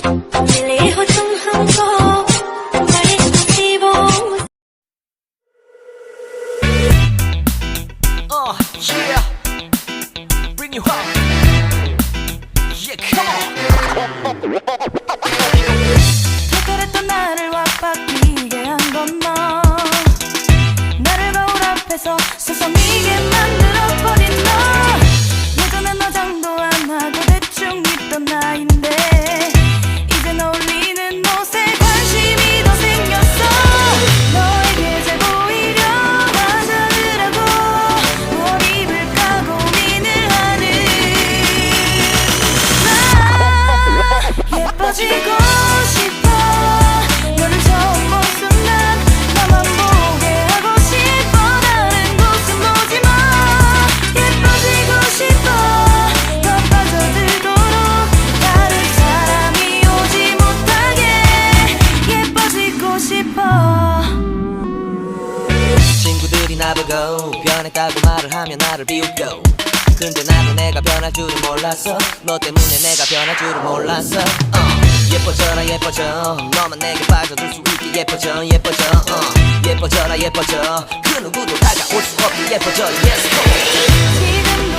ले हो तुम हमको बड़े नसीबों Yeah, bring you home. Yeah, come on. 특별했던 나를 와바뀌게 한 건 너. 나를 거울 앞에서 세상이게 만들어버린 너. 예전엔 화장도 안 하고 대충 입던 나인데 이젠 어울리는 옷에 관심이 더 생겼어. 너에게 잘 보이려 화장을 하고 뭘 입을까 고민을 하는 나. 예뻐지고 싶어. 너를 처음 본 순간 나만 보게 하고 싶어. 다른 곳은 보지 마. 예뻐지고 싶어. 더 빠져들도록 다른 사람이 오지 못하게 예뻐지고 싶어. 친구들이 나보고 변했다고 말을 하면 나를 비웃고 근데 나도 내가 변할 줄은 몰랐어. 너 때문에 내가 변할 줄은 몰랐어. 예뻐져라 예뻐져. 너만 내게 빠져들 수 있게 예뻐져 예뻐져. 예뻐져라 예뻐져. 그 누구도 다가올 수 없게 예뻐져. Yes, go. 지금